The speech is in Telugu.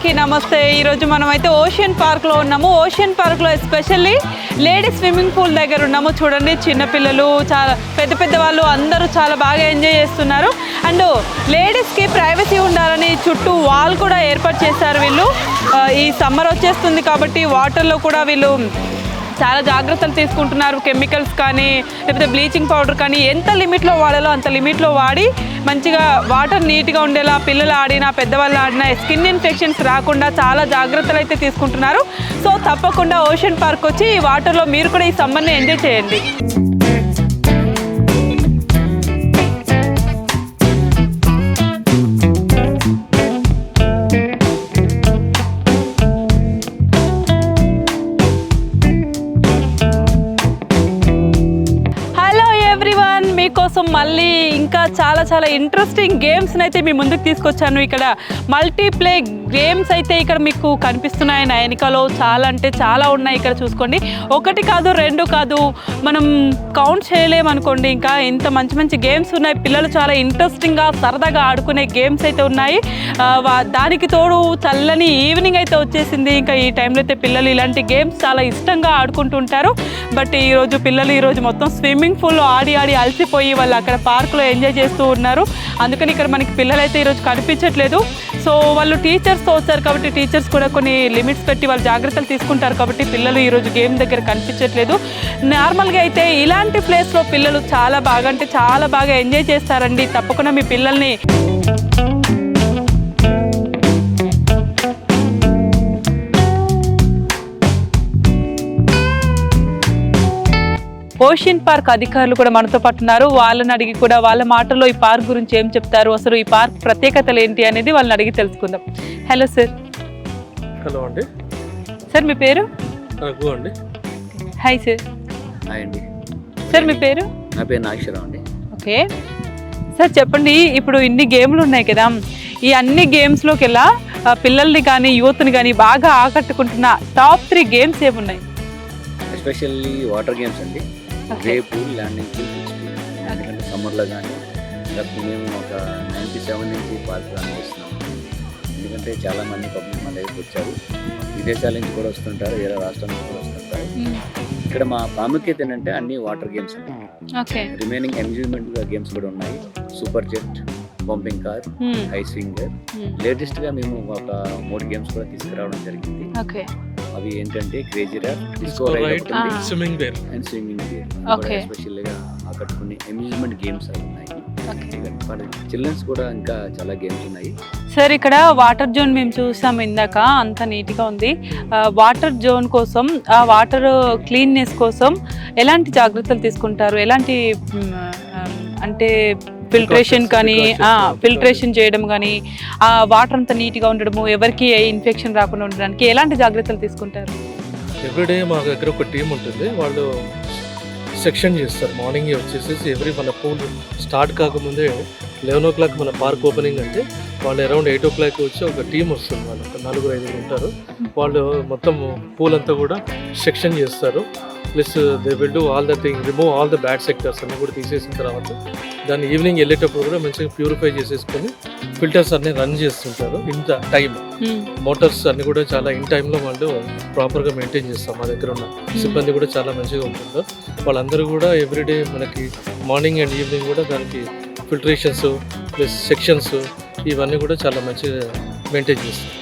అందరికీ నమస్తే. ఈరోజు మనం అయితే ఓషన్ పార్క్లో ఉన్నాము. ఓషన్ పార్క్లో ఎస్పెషల్లీ లేడీస్ స్విమ్మింగ్ పూల్ దగ్గర ఉన్నాము. చూడండి, చిన్నపిల్లలు, చాలా పెద్ద వాళ్ళు అందరూ చాలా బాగా ఎంజాయ్ చేస్తున్నారు. అండ్ లేడీస్కి ప్రైవసీ ఉండాలని చుట్టూ వాల్ కూడా ఏర్పాటు చేశారు వీళ్ళు. ఈ సమ్మర్ వచ్చేస్తుంది కాబట్టి వాటర్లో కూడా వీళ్ళు చాలా జాగ్రత్తలు తీసుకుంటున్నారు. కెమికల్స్ కానీ లేకపోతే బ్లీచింగ్ పౌడర్ కానీ ఎంత లిమిట్లో వాడాలో అంత లిమిట్లో వాడి మంచిగా వాటర్ నీట్గా ఉండేలా పిల్లలు ఆడినా పెద్దవాళ్ళు ఆడినా స్కిన్ ఇన్ఫెక్షన్స్ రాకుండా చాలా జాగ్రత్తలు అయితే తీసుకుంటున్నారు. సో తప్పకుండా ఓషన్ పార్క్ వచ్చి ఈ వాటర్లో మీరు కూడా ఈ సమ్మర్ని ఎంజాయ్ చేయండి. మీకోసం మళ్ళీ ఇంకా చాలా ఇంట్రెస్టింగ్ గేమ్స్ని అయితే మీ ముందుకు తీసుకొచ్చాను. ఇక్కడ మల్టీప్లే గేమ్స్ అయితే ఇక్కడ మీకు కనిపిస్తున్నాయి. నయనికలో చాలా ఉన్నాయి. ఇక్కడ చూసుకోండి, ఒకటి కాదు రెండు కాదు, మనం కౌంట్ చేయలేమనుకోండి. ఇంకా ఇంత మంచి గేమ్స్ ఉన్నాయి. పిల్లలు చాలా ఇంట్రెస్టింగ్గా సరదాగా ఆడుకునే గేమ్స్ అయితే ఉన్నాయి. దానికి తోడు చల్లని ఈవినింగ్ అయితే వచ్చేసింది. ఇంకా ఈ టైంలో అయితే పిల్లలు ఇలాంటి గేమ్స్ చాలా ఇష్టంగా ఆడుకుంటుంటారు. బట్ పిల్లలు మొత్తం స్విమ్మింగ్ పూల్లో ఆడి అలసిపోయి వాళ్ళు అక్కడ పార్కులో ఎంజాయ్ చేస్తూ ఉన్నారు. అందుకని ఇక్కడ మనకి పిల్లలు అయితే ఈరోజు కనిపించట్లేదు. సో వాళ్ళు టీచర్స్తో వచ్చారు కాబట్టి టీచర్స్ కూడా కొన్ని లిమిట్స్ పెట్టి వాళ్ళు జాగ్రత్తలు తీసుకుంటారు కాబట్టి పిల్లలు ఈరోజు గేమ్ దగ్గర కనిపించట్లేదు. నార్మల్గా అయితే ఇలాంటి ప్లేస్లో పిల్లలు చాలా బాగా ఎంజాయ్ చేస్తారండి. తప్పకుండా మీ పిల్లల్ని ఓషన్ పార్క్ అధికారులు కూడా మనతో పాటు ఉన్నారు. వాళ్ళని అడిగి కూడా వాళ్ళ మాటల్లో ఈ పార్క్ గురించి ఏం చెప్తారు, అసలు ఈ పార్క్ ప్రత్యేకతలు ఏంటి అనేది వాళ్ళని అడిగి తెలుసుకుందాం. Hello sir. హలో అండి. సార్ మీ పేరు? రఘు అండి. Hi sir. హాయ్ అండి. సార్ మీ పేరు? నా పేరు నాగేశ్వరరావు అండి. ఓకే సార్, చెప్పండి, ఇప్పుడు ఇన్ని గేమ్లు ఉన్నాయి కదా, ఈ అన్ని గేమ్స్లోకి వెళ్ళా పిల్లల్ని కానీ యూత్ని కానీ బాగా ఆకట్టుకుంటున్న టాప్ 3 గేమ్స్ ఏమున్నాయి? ఎస్పెషల్లీ వాటర్ గేమ్స్ అండి. రేపు ల్యాండింగ్ పూల్, ఎందుకంటే సమ్మర్లో కానీ మేము ఒక 97 నుంచి పార్క్ రన్ చేస్తున్నాము. ఎందుకంటే చాలామంది పబ్లిక్ మన దగ్గరికి వచ్చారు, విదేశాల నుంచి కూడా వస్తుంటారు, వేరే రాష్ట్రాల నుంచి కూడా వస్తుంటారు. ఇక్కడ మా ప్రాముఖ్యత ఏంటంటే అన్ని వాటర్ గేమ్స్ అండి. రిమైనింగ్ ఎంజాయ్మెంట్ గేమ్స్ కూడా ఉన్నాయి. Super jet, pumping car, ice finger. లేటెస్ట్గా మేము ఒక 3 గేమ్స్ కూడా తీసుకురావడం జరిగింది. అవి ఏంటంటే crazy ride, disco ride, swimming wear and swimming wear. ఎస్పెషల్గా ఆకట్టుకునే అమ్యూజ్మెంట్ గేమ్స్ అవి ఉన్నాయి. చిల్డ్రన్స్ కూడా ఇంకా చాలా గేమ్స్ ఉన్నాయి. సార్, ఇక్కడ వాటర్ జోన్ మేము చూసాము ఇందాక, అంత నీట్గా ఉంది. వాటర్ జోన్ కోసం, ఆ వాటర్ క్లీన్నెస్ కోసం ఎలాంటి జాగ్రత్తలు తీసుకుంటారు? ఎలాంటి అంటే ఫిల్ట్రేషన్ కానీ ఫిల్ట్రేషన్ చేయడం కానీ, ఆ వాటర్ అంతా నీట్గా ఉండడము, ఎవరికి ఏ ఇన్ఫెక్షన్ రాకుండా ఉండడానికి ఎలాంటి జాగ్రత్తలు తీసుకుంటారు? ఎవ్రీడే మా దగ్గర ఒక టీం ఉంటుంది. వాళ్ళు సెక్షన్ చేస్తారు. మార్నింగ్ వచ్చేసి మన పూల్ స్టార్ట్ కాకముందే 11 o'clock మన పార్క్ ఓపెనింగ్ అంటే వాళ్ళు అరౌండ్ 8 o'clock వచ్చి ఒక టీం వస్తుంది. వాళ్ళు ఒక 4-5 ఉంటారు. వాళ్ళు మొత్తం పూల్ అంతా కూడా సెక్షన్ చేస్తారు. Plus they will do all the thing, remove all the bad sectors అన్నీ కూడా తీసేసిన తర్వాత దాన్ని ఈవినింగ్ వెళ్ళేటప్పుడు కూడా మంచిగా ప్యూరిఫై చేసేసుకొని ఫిల్టర్స్ అన్నీ రన్ చేస్తుంటారు. ఇంత టైం మోటార్స్ అన్నీ కూడా చాలా ఇన్ టైంలో వాళ్ళు ప్రాపర్గా మెయింటైన్ చేస్తాం. మా దగ్గర ఉన్న సిబ్బంది కూడా చాలా మంచిగా ఉంటుందో. వాళ్ళందరూ కూడా ఎవ్రీడే మనకి మార్నింగ్ అండ్ ఈవినింగ్ కూడా దానికి ఫిల్టరేషన్స్ ప్లస్ సెక్షన్స్ ఇవన్నీ కూడా చాలా మంచిగా మెయింటైన్ చేస్తాం.